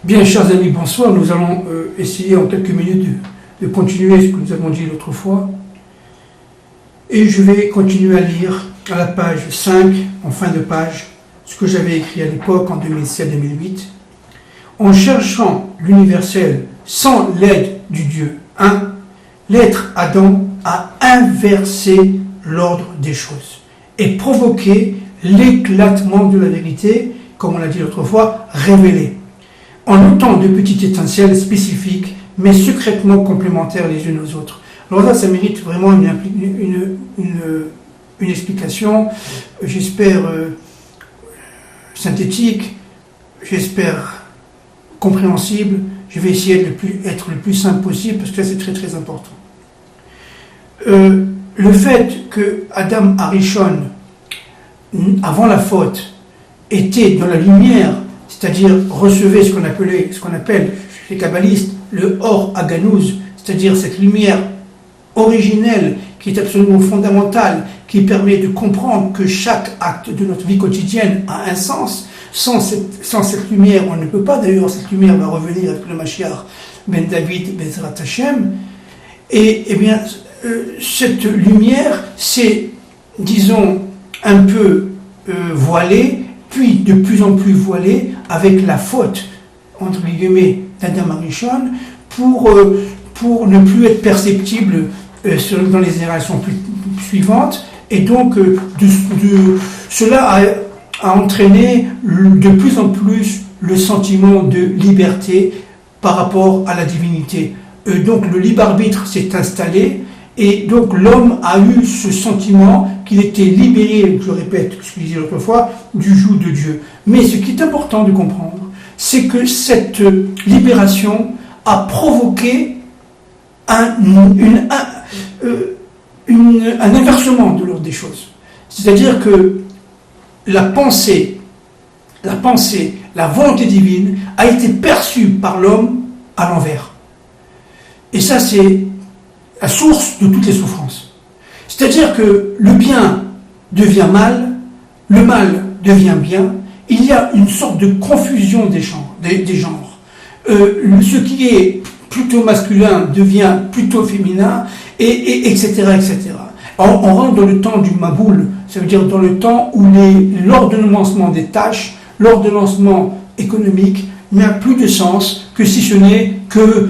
Bien, chers amis, bonsoir. Nous allons essayer en quelques minutes de continuer ce que nous avons dit l'autre fois. Et je vais continuer à lire à la page 5, en fin de page, ce que j'avais écrit à l'époque, en 2007-2008. En cherchant l'universel sans l'aide du Dieu 1, l'être Adam a inversé l'ordre des choses et provoqué l'éclatement de la vérité, comme on l'a dit l'autre fois, révélée, en autant de petites étincelles spécifiques, mais secrètement complémentaires les unes aux autres. Alors là, ça mérite vraiment une explication, j'espère synthétique, j'espère compréhensible. Je vais essayer d'être le plus simple possible, parce que là, c'est très très important. Le fait que Adam Arishon, avant la faute, était dans la lumière, c'est-à-dire recevait ce qu'on appelle chez les kabbalistes le Or Aganouz, c'est-à-dire cette lumière originelle qui est absolument fondamentale, qui permet de comprendre que chaque acte de notre vie quotidienne a un sens. Sans cette lumière, on ne peut pas, d'ailleurs cette lumière va revenir avec le Mashiach Ben David Bezrat Hashem, et bien cette lumière c'est, disons, un peu voilée, puis de plus en plus voilée avec la faute, entre guillemets, d'Adam Arishon, pour ne plus être perceptible dans les générations suivantes, et donc cela a entraîné de plus en plus le sentiment de liberté par rapport à la divinité. Donc le libre arbitre s'est installé, et donc l'homme a eu ce sentiment qu'il était libéré, je répète ce que je disais l'autre fois, du joug de Dieu. Mais ce qui est important de comprendre, c'est que cette libération a provoqué un inversement de l'ordre des choses. C'est-à-dire que la pensée, la volonté divine a été perçue par l'homme à l'envers. Et ça, c'est la source de toutes les souffrances. C'est-à-dire que le bien devient mal, le mal devient bien, il y a une sorte de confusion des genres. Ce qui est plutôt masculin devient plutôt féminin, etc., etc. On rentre dans le temps du Maboul, ça veut dire dans le temps où l'ordonnancement des tâches, l'ordonnancement économique n'a plus de sens que si ce n'est que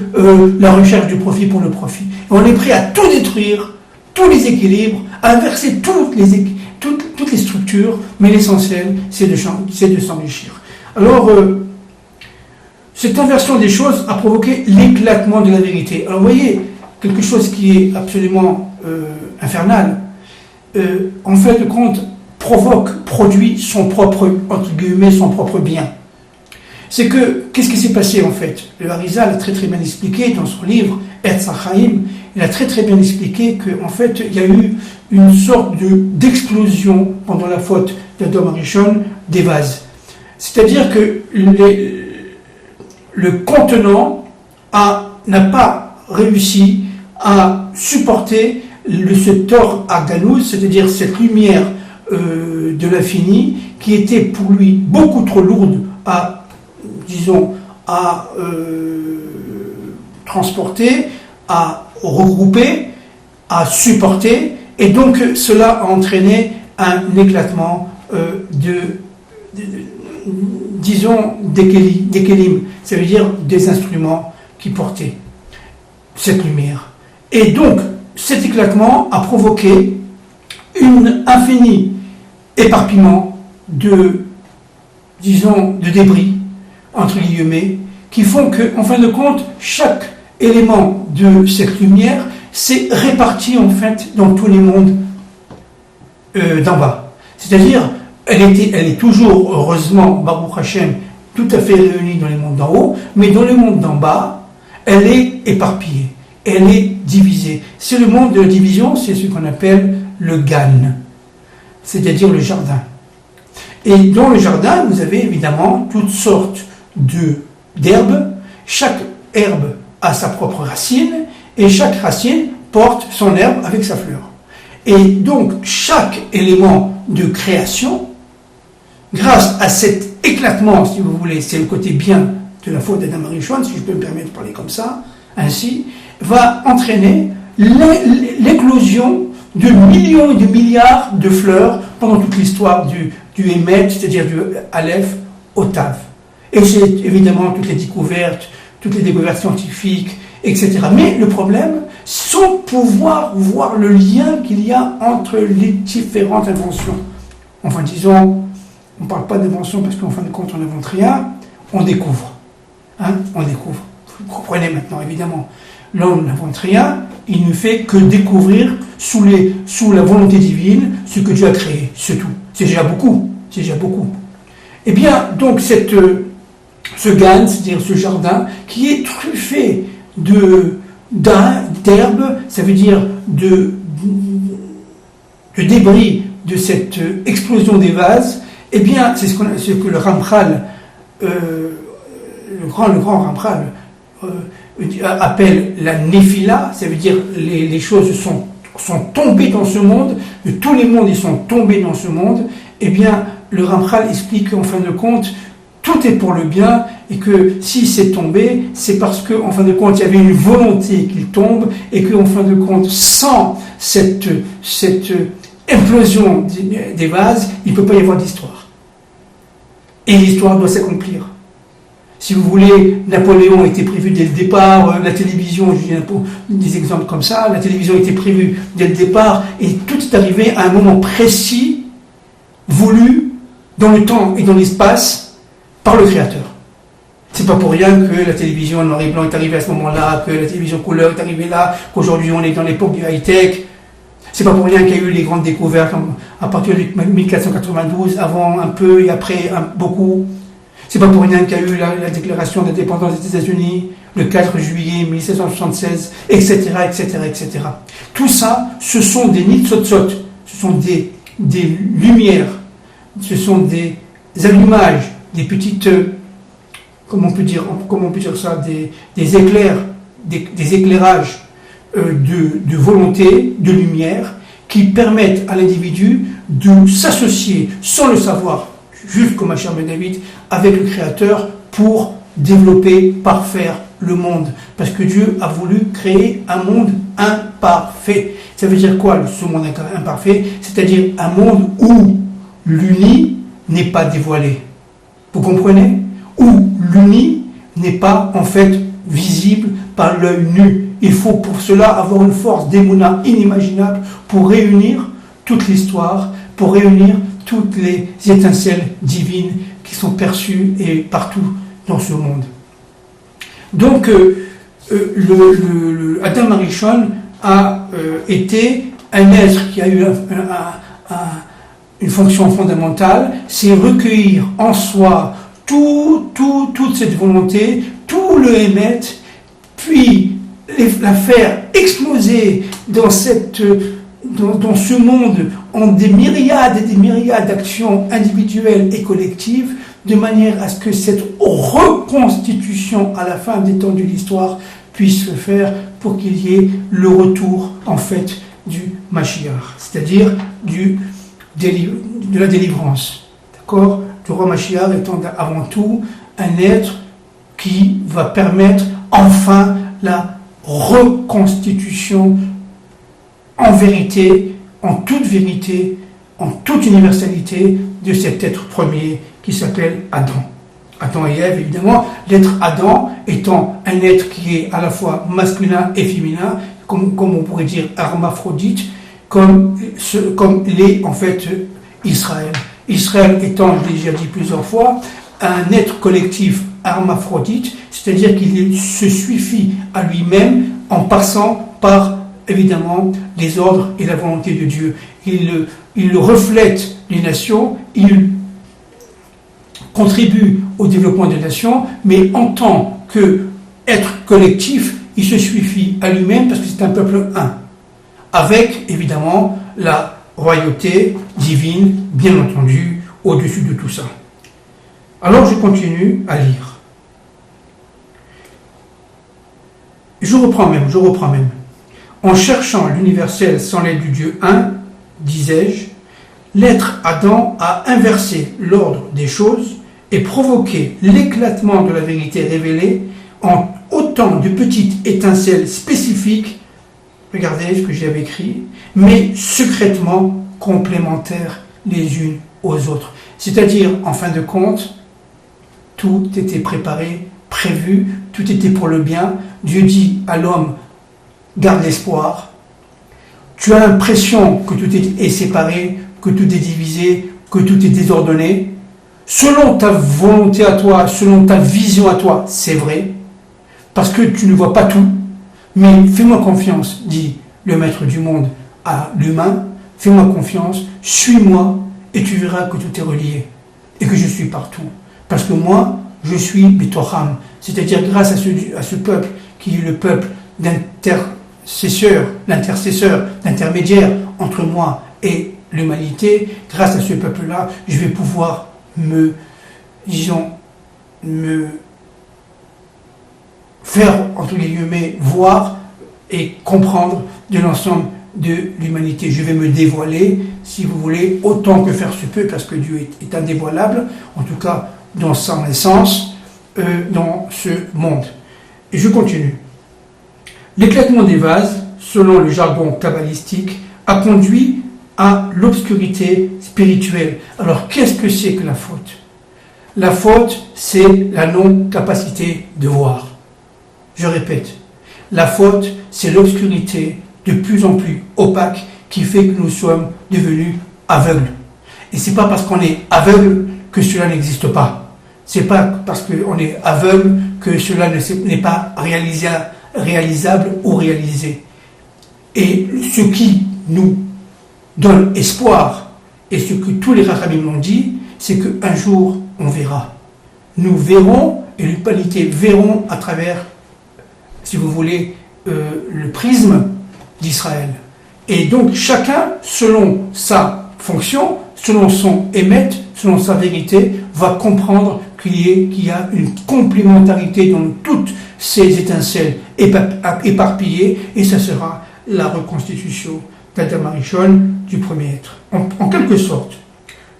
la recherche du profit pour le profit. Et on est prêt à tout détruire, tous les équilibres, à inverser toutes les structures, mais l'essentiel, c'est de s'enrichir. Alors, cette inversion des choses a provoqué l'éclatement de la vérité. Alors, vous voyez, quelque chose qui est absolument infernal, en fin de compte, produit son propre, entre guillemets, son propre bien. C'est que, qu'est-ce qui s'est passé en fait? Le Harizal a très très bien expliqué dans son livre Etz HaChaim, il a très très bien expliqué qu'en fait, il y a eu une sorte d'explosion pendant la faute d'Adam Arishon des vases. C'est-à-dire que le contenant n'a pas réussi à supporter ce Or Aganouz, c'est-à-dire cette lumière de l'infini, qui était pour lui beaucoup trop lourde à transporter, à regrouper, à supporter, et donc cela a entraîné un éclatement d'équilibre, ça veut dire des instruments qui portaient cette lumière. Et donc cet éclatement a provoqué un infini éparpillement de débris, entre guillemets, qui font que, en fin de compte, chaque élément de cette lumière s'est réparti en fait dans tous les mondes d'en bas. C'est-à-dire, elle est toujours, heureusement, Baruch Hashem, tout à fait réunie dans les mondes d'en haut, mais dans les mondes d'en bas, elle est éparpillée, elle est divisée. C'est le monde de la division, c'est ce qu'on appelle le Gan, c'est-à-dire le jardin. Et dans le jardin, vous avez évidemment toutes sortes d'herbes. Chaque herbe a sa propre racine, et chaque racine porte son herbe avec sa fleur. Et donc, chaque élément de création, grâce à cet éclatement, si vous voulez, c'est le côté bien de la faute d'Adam Arishon, si je peux me permettre de parler comme ça, ainsi, va entraîner l'éclosion de millions et de milliards de fleurs pendant toute l'histoire du Hémet, c'est-à-dire du Aleph au Tav. Et c'est évidemment toutes les découvertes scientifiques, etc. Mais le problème, sans pouvoir voir le lien qu'il y a entre les différentes inventions. Enfin, disons, on ne parle pas d'invention parce qu'en fin de compte, on n'invente rien, on découvre. On découvre. Vous comprenez maintenant, évidemment. L'homme n'invente rien, il ne fait que découvrir sous la volonté divine ce que Dieu a créé, c'est tout. C'est déjà beaucoup. Eh bien, donc, ce Gan, c'est-à-dire ce jardin, qui est truffé d'herbes, ça veut dire de débris de cette explosion des vases, eh bien, c'est ce que le Ramchal, le grand Ramchal, appelle la Néphila, ça veut dire les choses sont tombées dans ce monde, de tous les mondes ils sont tombés dans ce monde. Eh bien, le Ramchal explique qu'en fin de compte, tout est pour le bien, et que si c'est tombé, c'est parce qu'en fin de compte, il y avait une volonté qu'il tombe, et qu'en fin de compte, sans cette implosion des vases, il ne peut pas y avoir d'histoire. Et l'histoire doit s'accomplir. Si vous voulez, Napoléon était prévu dès le départ, la télévision, je dis des exemples comme ça, la télévision était prévue dès le départ, et tout est arrivé à un moment précis, voulu, dans le temps et dans l'espace, par le Créateur. C'est pas pour rien que la télévision en noir et blanc est arrivée à ce moment-là, que la télévision couleur est arrivée là, qu'aujourd'hui on est dans l'époque du high-tech. C'est pas pour rien qu'il y a eu les grandes découvertes à partir de 1492, avant un peu et après beaucoup. C'est pas pour rien qu'il y a eu la déclaration d'indépendance des États-Unis le 4 juillet 1776, etc., etc., etc. Tout ça, ce sont des nitzotzot, ce sont des lumières, ce sont des allumages, des petites, comment on peut dire ça, des éclairs, des éclairages de volonté, de lumière, qui permettent à l'individu de s'associer, sans le savoir, juste comme Mashiach ben David, avec le Créateur pour développer, parfaire le monde. Parce que Dieu a voulu créer un monde imparfait. Ça veut dire quoi, ce monde imparfait? C'est-à-dire un monde où l'uni n'est pas dévoilé. Vous comprenez? Où l'uni n'est pas en fait visible par l'œil nu. Il faut pour cela avoir une force d'émouna inimaginable pour réunir toute l'histoire, pour réunir toutes les étincelles divines qui sont perçues et partout dans ce monde. Donc, Adam Arishon a été un être qui a eu une fonction fondamentale, c'est recueillir en soi toute cette volonté, tout le Hémet, puis la faire exploser dans ce monde en des myriades et des myriades d'actions individuelles et collectives, de manière à ce que cette reconstitution à la fin des temps de l'histoire puisse se faire pour qu'il y ait le retour en fait du Mashiach, c'est-à-dire de la délivrance. D'accord? Le roi Mashiach étant avant tout un être qui va permettre enfin la reconstitution en vérité, en toute universalité de cet être premier qui s'appelle Adam. Adam et Ève, évidemment, l'être Adam étant un être qui est à la fois masculin et féminin, comme on pourrait dire hermaphrodite, comme l'est en fait Israël. Israël étant, je l'ai déjà dit plusieurs fois, un être collectif hermaphrodite, c'est-à-dire qu'il se suffit à lui-même en passant par, évidemment, les ordres et la volonté de Dieu. Il reflète les nations, il contribue au développement des nations, mais en tant qu'être collectif, il se suffit à lui-même parce que c'est un peuple un, avec, évidemment, la royauté divine, bien entendu, au-dessus de tout ça. Alors je continue à lire. Je reprends même. En cherchant l'universel sans l'aide du Dieu un, disais-je, l'être Adam a inversé l'ordre des choses et provoquer l'éclatement de la vérité révélée en autant de petites étincelles spécifiques, regardez ce que j'avais écrit, mais secrètement complémentaires les unes aux autres. C'est-à-dire, en fin de compte, tout était préparé, prévu, tout était pour le bien. Dieu dit à l'homme, garde l'espoir. Tu as l'impression que tout est séparé, que tout est divisé, que tout est désordonné. Selon ta volonté à toi, selon ta vision à toi, c'est vrai, parce que tu ne vois pas tout. Mais fais-moi confiance, dit le maître du monde à l'humain, fais-moi confiance, suis-moi, et tu verras que tout est relié, et que je suis partout. Parce que moi, je suis Bitocham, c'est-à-dire grâce à ce peuple, qui est le peuple l'intercesseur, l'intermédiaire entre moi et l'humanité, grâce à ce peuple-là, je vais pouvoir me faire, entre guillemets, voir et comprendre de l'ensemble de l'humanité. Je vais me dévoiler, si vous voulez, autant que faire se peut, parce que Dieu est indévoilable, en tout cas dans son essence, dans ce monde. Et je continue. L'éclatement des vases, selon le jargon kabbalistique, a conduit à l'obscurité spirituelle. Alors, qu'est-ce que c'est que la faute? La faute, c'est la non-capacité de voir. Je répète, la faute, c'est l'obscurité de plus en plus opaque qui fait que nous sommes devenus aveugles. Et c'est pas parce qu'on est aveugle que cela n'existe pas. C'est pas parce qu'on est aveugle que cela n'est pas réalisable ou réalisé. Et ce qui nous donne espoir, et ce que tous les Rachamim l'ont dit, c'est qu'un jour, on verra. Nous verrons, et l'humanité verront à travers, si vous voulez, le prisme d'Israël. Et donc, chacun, selon sa fonction, selon son émet, selon sa vérité, va comprendre qu'il y a une complémentarité dans toutes ces étincelles éparpillées, et ça sera la reconstitution d'Adam Arishon, du premier être. En quelque sorte,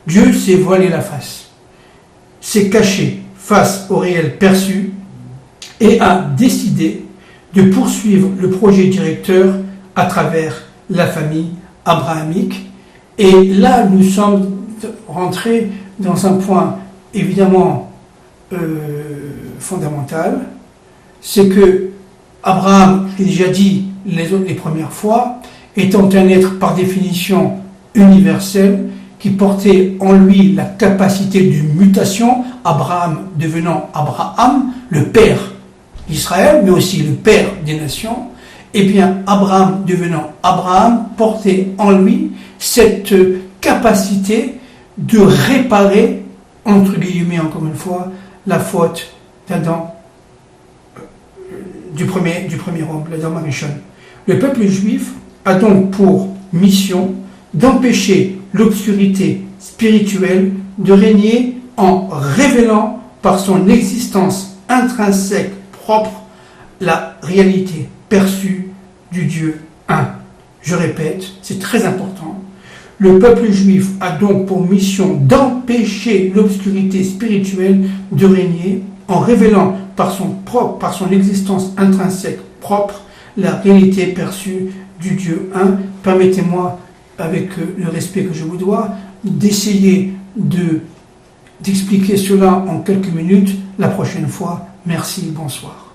Dieu s'est voilé la face, s'est caché face au réel perçu, et a décidé de poursuivre le projet directeur à travers la famille abrahamique. Et là, nous sommes rentrés dans un point évidemment fondamental, c'est que Abraham, je l'ai déjà dit les premières fois, étant un être par définition universel, qui portait en lui la capacité de mutation, Abraham devenant Abraham, le père d'Israël, mais aussi le père des nations, et bien Abraham devenant Abraham portait en lui cette capacité de réparer, entre guillemets encore une fois, la faute d'Adam, du premier homme, l'Adam Arishon. Le peuple juif a donc pour mission d'empêcher l'obscurité spirituelle de régner en révélant par son existence intrinsèque propre la réalité perçue du Dieu un. Je répète, c'est très important. Le peuple juif a donc pour mission d'empêcher l'obscurité spirituelle de régner en révélant par son existence intrinsèque propre la réalité perçue du Dieu un. Permettez-moi, avec le respect que je vous dois, d'essayer d'expliquer cela en quelques minutes la prochaine fois. Merci, bonsoir.